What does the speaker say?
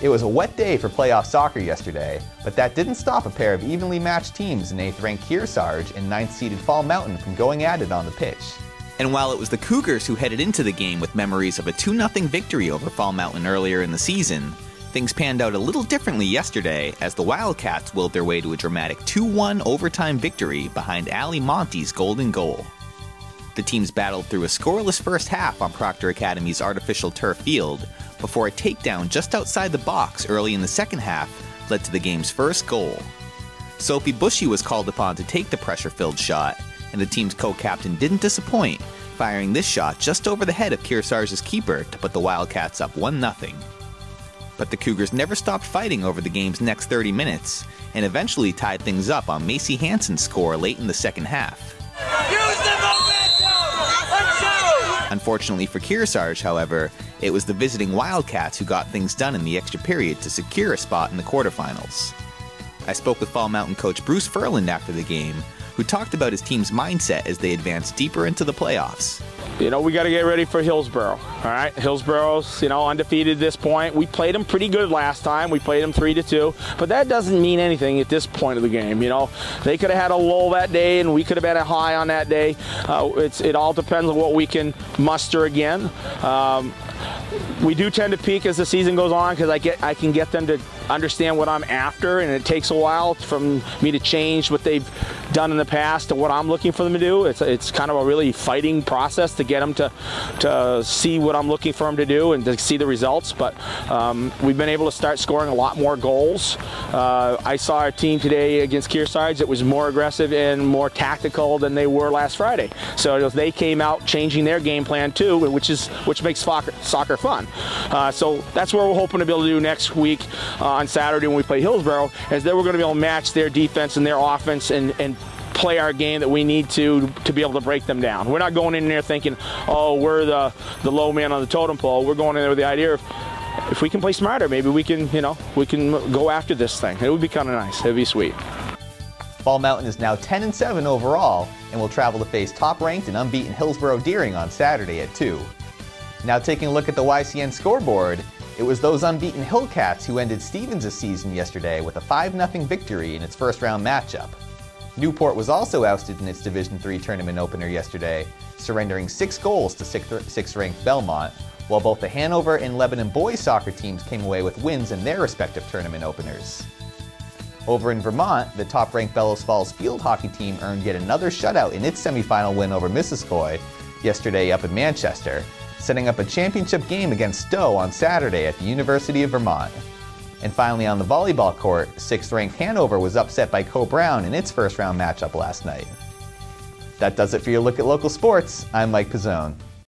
It was a wet day for playoff soccer yesterday, but that didn't stop a pair of evenly matched teams in 8th-ranked Kearsarge and 9th-seeded Fall Mountain from going at it on the pitch. And while it was the Cougars who headed into the game with memories of a 2-0 victory over Fall Mountain earlier in the season, things panned out a little differently yesterday as the Wildcats willed their way to a dramatic 2-1 overtime victory behind Ali Monty's golden goal. The teams battled through a scoreless first half on Proctor Academy's artificial turf field before a takedown just outside the box early in the second half led to the game's first goal. Sophie Bushy was called upon to take the pressure-filled shot, and the team's co-captain didn't disappoint, firing this shot just over the head of Kearsarge's keeper to put the Wildcats up 1-0. But the Cougars never stopped fighting over the game's next 30 minutes, and eventually tied things up on Macy Hansen's score late in the second half. Unfortunately for Kearsarge, however, it was the visiting Wildcats who got things done in the extra period to secure a spot in the quarterfinals. I spoke with Fall Mountain coach Bruce Furland after the game, who talked about his team's mindset as they advanced deeper into the playoffs. You know, we got to get ready for Hillsboro, all right? Hillsboro's, undefeated at this point. We played them pretty good last time. We played them 3-2, but that doesn't mean anything at this point of the game, They could have had a lull that day, and we could have had a high on that day. It all depends on what we can muster again. We do tend to peak as the season goes on because I can get them to understand what I'm after, and it takes a while for me to change what they've done in the past to what I'm looking for them to do. It's kind of a really fighting process to get them to see what I'm looking for them to do and to see the results, but we've been able to start scoring a lot more goals. I saw a team today against Kearsarge that was more aggressive and more tactical than they were last Friday. So they came out changing their game plan too, which makes soccer fun. So that's what we're hoping to be able to do next week on Saturday when we play Hillsboro, is that we're going to be able to match their defense and their offense and play our game that we need to be able to break them down. We're not going in there thinking, oh, we're the low man on the totem pole. We're going in there with the idea of, if we can play smarter, maybe we can go after this thing. It would be kind of nice. It would be sweet. Fall Mountain is now 10-7 overall and will travel to face top-ranked and unbeaten Hillsboro Deering on Saturday at 2. Now taking a look at the YCN scoreboard, it was those unbeaten Hillcats who ended Stevens' season yesterday with a 5-0 victory in its first-round matchup. Newport was also ousted in its Division III tournament opener yesterday, surrendering 6 goals to 6th-ranked Belmont, while both the Hanover and Lebanon boys soccer teams came away with wins in their respective tournament openers. Over in Vermont, the top-ranked Bellows Falls field hockey team earned yet another shutout in its semifinal win over Missisquoi yesterday up in Manchester, setting up a championship game against Stowe on Saturday at the University of Vermont. And finally on the volleyball court, 6th-ranked Hanover was upset by Co-Brown in its first-round matchup last night. That does it for your look at local sports. I'm Mike Pizzone.